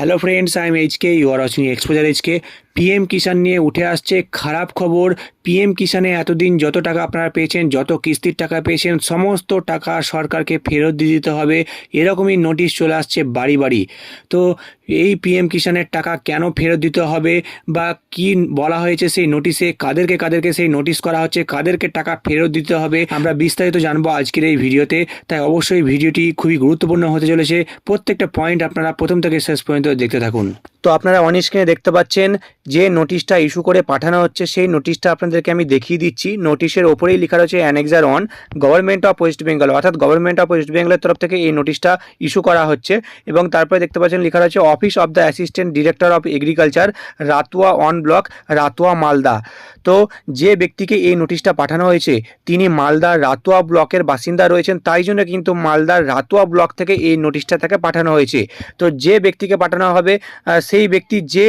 Hello friends, I am HK, you are watching Exposure HK. PM Kisan নিয়ে উঠে আসছে খারাপ খবর। পিএম কিষাণে এতদিন যত টাকা আপনারা পেয়েছেন, যত কিস্তির টাকা পেয়েছেন, সমস্ত টাকা সরকারকে ফেরত দিয়ে দিতে হবে, এরকমই নোটিশ চলে আসছে বাড়ি বাড়ি। তো এই পিএম কিষাণের টাকা কেন ফেরত দিতে হবে বা কি বলা হয়েছে সেই নোটিশে, কাদেরকে কাদেরকে সেই নোটিশ করা হচ্ছে, কাদেরকে টাকা ফেরত দিতে হবে, আমরা বিস্তারিত জানবো আজকের এই ভিডিওতে। তাই অবশ্যই ভিডিওটি খুবই গুরুত্বপূর্ণ হতে চলেছে। প্রত্যেকটা পয়েন্ট আপনারা প্রথম থেকে শেষ পর্যন্ত দেখতে থাকুন। তো আপনারা অন স্ক্রিনে দেখতে পাচ্ছেন যে নোটিশটা ইস্যু করে পাঠানো হচ্ছে, সেই নোটিশটা আপনাদেরকে আমি দেখিয়ে দিচ্ছি। নোটিশের ওপরেই লেখা রয়েছে annexure 1, government of West Bengal, অর্থাৎ গভর্নমেন্ট অফ ওয়েস্ট বেঙ্গলের তরফ থেকে এই নোটিশটা ইস্যু করা হচ্ছে। এবং তারপরে দেখতে পাচ্ছেন লেখা রয়েছে office of the assistant director of agriculture, Ratua 1 block, Ratua, Malda. তো যে ব্যক্তিকে এই নোটিশটা পাঠানো হয়েছে তিনি মালদার রাতুয়া ব্লকের বাসিন্দা রয়েছেন, তাই জন্য কিন্তু মালদার রাতুয়া ব্লক থেকে এই নোটিশটা তাকে পাঠানো হয়েছে। তো যে ব্যক্তিকে পাঠানো হবে সেই ব্যক্তি যে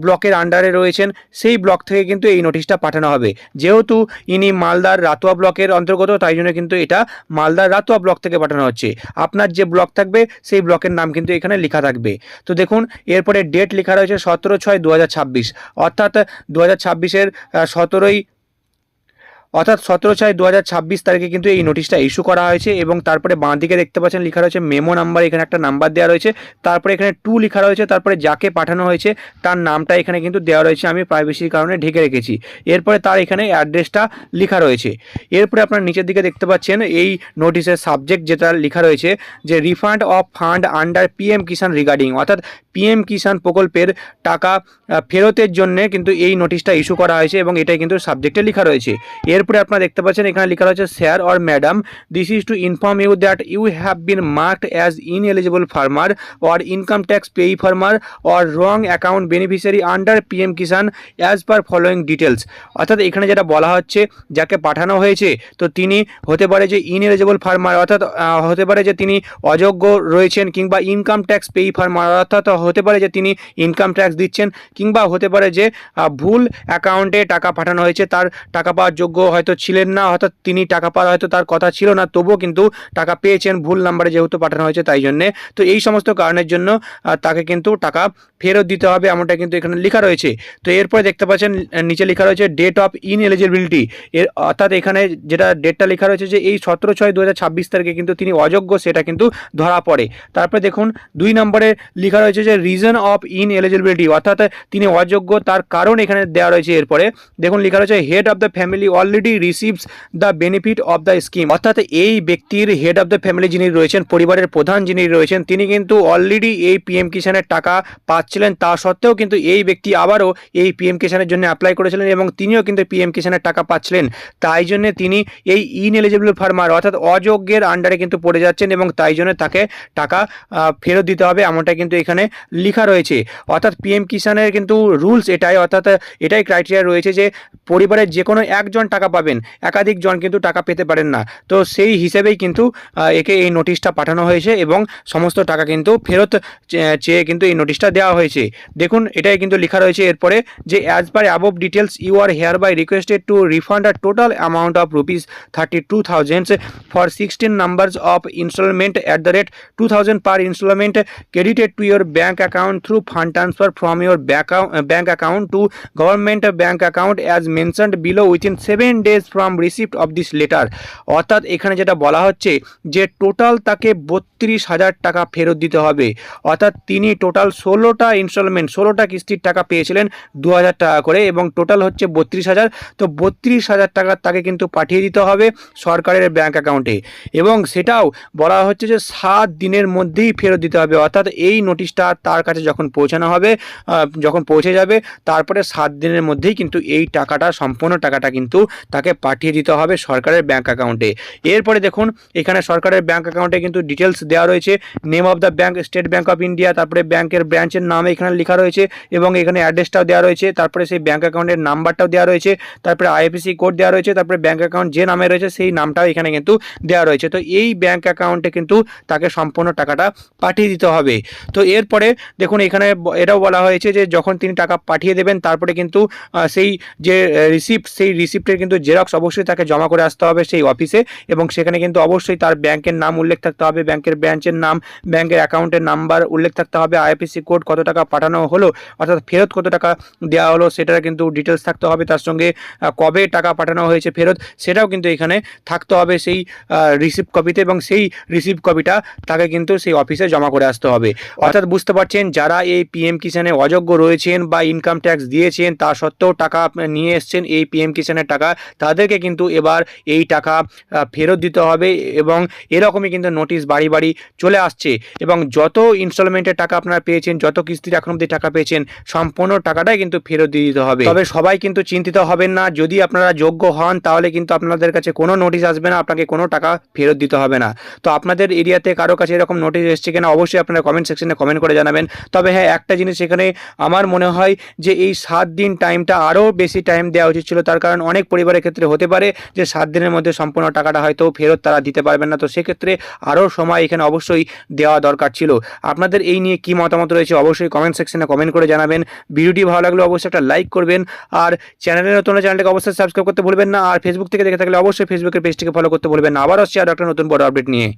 ব্লকের আন্ডারে রয়েছেন সেই ব্লক থেকে কিন্তু এই নোটিশটা পাঠানো হবে। যেহেতু ইনি মালদার রাতুয়া ব্লকের অন্তর্গত, তাই জন্য কিন্তু এটা মালদার রাতুয়া ব্লক থেকে পাঠানো হচ্ছে। আপনার যে ব্লক থাকবে সেই ব্লকের নাম কিন্তু এখানে লেখা থাকবে। তো দেখুন, এরপরে ডেট লেখা রয়েছে 17/6/2026, অর্থাৎ 2026-এর 17/6/2026 তারিখে কিন্তু এই নোটিশটা ইস্যু করা হয়েছে। এবং তারপরে বাঁ দিকে দেখতে পাচ্ছেন লেখা রয়েছে মেমো নাম্বার, এখানে একটা নাম্বার দেওয়া রয়েছে, তারপরে এখানে 2 লেখা রয়েছে, তারপরে যাকে পাঠানো হয়েছে তার নামটা এখানে কিন্তু দেওয়া রয়েছে, আমি প্রাইভেসির কারণে ঢেকে রেখেছি। এরপরে তার এখানে অ্যাড্রেসটা লেখা রয়েছে। এরপরে আপনার নিচের দিকে দেখতে পাচ্ছেন এই নোটিশের সাবজেক্ট যেটা লেখা রয়েছে যে refund of fund under PM Kisan regarding, অর্থাৎ পিএম কিষাণ প্রকল্পের টাকা ফেরতের জন্য কিন্তু এই নোটিশটা ইস্যু করা হয়েছে এবং এটাই কিন্তু সাবজেক্টে লেখা রয়েছে। এরপরে আপনারা দেখতে পাচ্ছেন এখানে লেখা রয়েছে sir or madam, this is to inform you that you have been marked as ineligible farmer or income tax pay farmer or wrong account beneficiary under PM Kisan as per following details. অর্থাৎ এখানে যেটা বলা হচ্ছে, যাকে পাঠানো হয়েছে তো তিনি হতে পারে যে ইনএলিজিবল ফার্মার, অর্থাৎ হতে পারে যে তিনি অযোগ্য রয়েছেন, কিংবা ইনকাম ট্যাক্স পেই ফার্মার, অর্থাৎ হতে পারে যে তিনি ইনকাম ট্যাক্স দিচ্ছেন, কিংবা হতে পারে যে ভুল অ্যাকাউন্টে টাকা পাঠানো হয়েছে, তার টাকা পাওয়ার যোগ্য হয়তো ছিলেন না, অর্থাৎ তিনি টাকা পাওয়ার হয়তো তার কথা ছিল না, তবুও কিন্তু টাকা পেয়েছেন, ভুল নাম্বারে যেহেতু পাঠানো হয়েছে তাই জন্যে। তো এই সমস্ত কারণের জন্য তাকে কিন্তু টাকা ফেরত দিতে হবে, এমনটা কিন্তু এখানে লেখা রয়েছে। তো এরপরে দেখতে পাচ্ছেন নিচে লেখা রয়েছে ডেট অফ ইনএলিজিবিলিটি, অর্থাৎ এখানে যেটা ডেটটা লেখা রয়েছে যে এই 17/6/2026 তারিখে কিন্তু তিনি অযোগ্য, সেটা কিন্তু ধরা পড়ে। তারপরে দেখুন 2 নম্বরে লেখা রয়েছে যে রিজন অফ ইনএলিজিবিলিটি, অর্থাৎ তিনি অযোগ্য তার কারণ এখানে দেওয়া রয়েছে। এরপরে দেখুন লেখা রয়েছে head of the family already receives the benefit of the scheme, অর্থাৎ এই ব্যক্তির হেড অফ দ্য ফ্যামিলি যিনি রয়েছেন, পরিবারের প্রধান যিনি রয়েছেন, তিনি কিন্তু অলরেডি এই পিএম কিষাণের টাকা পাচ্ছিলেন। তা সত্ত্বেও কিন্তু এই ব্যক্তি আবারও এই পিএম কিষাণের জন্য অ্যাপ্লাই করেছিলেন এবং তিনিও কিন্তু পিএম কিষাণের টাকা পাচ্ছিলেন। তাই জন্য তিনি এই ইনএলিজিবল ফার্মার, অর্থাৎ অযোগ্যের আন্ডারে কিন্তু পড়ে যাচ্ছেন এবং তাই জন্য তাকে টাকা ফেরত দিতে হবে, এমনটা কিন্তু এখানে লেখা রয়েছে। অর্থাৎ পিএম কিষাণের কিন্তু রুলস এটাই, অর্থাৎ এটাই ক্রাইটেরিয়া রয়েছে যে পরিবারের যে কোনো একজন টাকা পাবেন, একাধিক জন কিন্তু টাকা পেতে পারেন না। তো সেই হিসেবেই কিন্তু একে এই নোটিশটা পাঠানো হয়েছে এবং সমস্ত টাকা কিন্তু ফেরত চেয়ে কিন্তু এই নোটিশটা দেওয়া হয়েছে। দেখুন এটাই কিন্তু লেখা রয়েছে এরপরে যে as per above details you are hereby requested to refund a total amount of ₹32,000 for 16 numbers of instalment at the rate 2,000 per installment credited to your bank account through fund transfer from your bank account to government bank account as mentioned below within 7 days from receipt of this letter। অর্থাৎ এখানে যেটা বলা হচ্ছে যে total তাকে 32,000 টাকা ফেরত দিতে হবে, অর্থাৎ তিনি টোটাল 16টা ইনস্টলমেন্ট, 16টা কিস্তির টাকা পেয়েছিলেন 2,000 টাকা করে এবং টোটাল হচ্ছে 32,000। তো 32,000 টাকা তাকে কিন্তু পাঠিয়ে দিতে হবে সরকারের ব্যাংক অ্যাকাউন্টে এবং সেটাও বলা হচ্ছে যে 7 দিনের মধ্যেই ফেরত দিতে হবে। অর্থাৎ এই নোটিশটা তার কাছে যখন পৌঁছানো হবে, যখন পৌঁছে যাবে, তারপরে 7 দিনের মধ্যেই কিন্তু এই টাকাটা, সম্পূর্ণ টাকাটা কিন্তু তাকে পাঠিয়ে দিতে হবে সরকারের ব্যাংক অ্যাকাউন্টে। এরপরে দেখুন এখানে সরকারের ব্যাংক অ্যাকাউন্টে কিন্তু ডিটেলস দেওয়া রয়েছে, name of the bank state bank of India, তারপরে ব্যাংকের ব্রাঞ্চের নাম এখানে লেখা রয়েছে এবং এখানে অ্যাড্রেসটাও দেওয়া রয়েছে, তারপরে সেই ব্যাংক অ্যাকাউন্টের নাম্বারটাও দেওয়া রয়েছে, তারপরে আইএফএসসি কোড দেওয়া রয়েছে, তারপরে ব্যাংক অ্যাকাউন্ট যে নামে রয়েছে সেই নামটাও এখানে কিন্তু দেওয়া রয়েছে। তো এই ব্যাংক অ্যাকাউন্টে কিন্তু তাকে সম্পূর্ণ টাকাটা পাঠিয়ে দিতে হবে। তো এরপরে দেখুন এখানে এটাও বলা হয়েছে যে যখন তিনি টাকা পাঠিয়ে দেবেন তারপরে কিন্তু সেই যে রিসিপ্ট, সেই রিসিপ্টের কিন্তু কিন্তু জেরক্স অবশ্যই তাকে জমা করে আসতে হবে সেই অফিসে, এবং সেখানে কিন্তু অবশ্যই তার ব্যাংকের নাম উল্লেখ থাকতে হবে, ব্যাংকের ব্রাঞ্চের নাম, ব্যাংকের অ্যাকাউন্টের নাম্বার উল্লেখ থাকতে হবে, আইএফএসসি কোড, কত টাকা পাঠানো হলো অর্থাৎ ফেরত কত টাকা দেওয়া হলো সেটার কিন্তু ডিটেলস থাকতে হবে, তার সঙ্গে কবে টাকা পাঠানো হয়েছে ফেরত সেটাও কিন্তু এখানে থাকতে হবে সেই রিসিপ্ট কপিতে, এবং সেই রিসিপ্ট কপিটা তাকে কিন্তু সেই অফিসে জমা করে আসতে হবে। অর্থাৎ বুঝতে পারছেন, যারা এই পিএম কিষাণে অযোগ্য রয়েছেন বা ইনকাম ট্যাক্স দিয়েছেন তা সত্ত্বেও টাকা নিয়ে এসছেন এই পিএম কিষাণের টাকা, তাদেরকে কিন্তু এবার এই টাকা ফেরত দিতে হবে, এবং এরকমই কিন্তু নোটিশ বাড়ি বাড়ি চলে আসছে। এবং যত ইনস্টলমেন্টের টাকা আপনারা পেয়েছেন, যত কিস্তির এখন অবধি টাকা পেয়েছেন, সম্পূর্ণ টাকাটাই কিন্তু ফেরত দিয়ে দিতে হবে। তবে সবাই কিন্তু চিন্তিত হবেন না, যদি আপনারা যোগ্য হন তাহলে কিন্তু আপনাদের কাছে কোনো নোটিশ আসবে না, আপনাকে কোনো টাকা ফেরত দিতে হবে না। তো আপনাদের এরিয়াতে কারো কাছে এরকম নোটিশ এসছে কিনা অবশ্যই আপনারা কমেন্ট সেকশনে কমেন্ট করে জানাবেন। তবে হ্যাঁ, একটা জিনিস এখানে আমার মনে হয় যে এই 7 দিন টাইমটা আরও বেশি টাইম দেওয়া উচিত ছিল, তার কারণ অনেক পরিবারের ক্ষেত্রে হতে পারে যে 7 দিনের মধ্যে সম্পূর্ণ টাকাটা হয়তো ফেরত তারা দিতে পারবেন না, তো সেক্ষেত্রে আরও সময় এখানে অবশ্যই দেওয়া দরকার ছিল। আপনাদের এই নিয়ে কি মতামত রয়েছে অবশ্যই কমেন্ট সেকশনে কমেন্ট করে জানাবেন। ভিডিওটি ভালো লাগলে অবশ্যই একটা লাইক করবেন, আর চ্যানেলে নতুন হলে চ্যানেলটাকে অবশ্যই সাবস্ক্রাইব করতে ভুলবেন না, আর ফেসবুক থেকে দেখে থাকলে অবশ্যই ফেসবুকের পেজটিকে ফলো করতে ভুলবেন না। আবার আসছি আর একটা নতুন বড় আপডেট নিয়ে।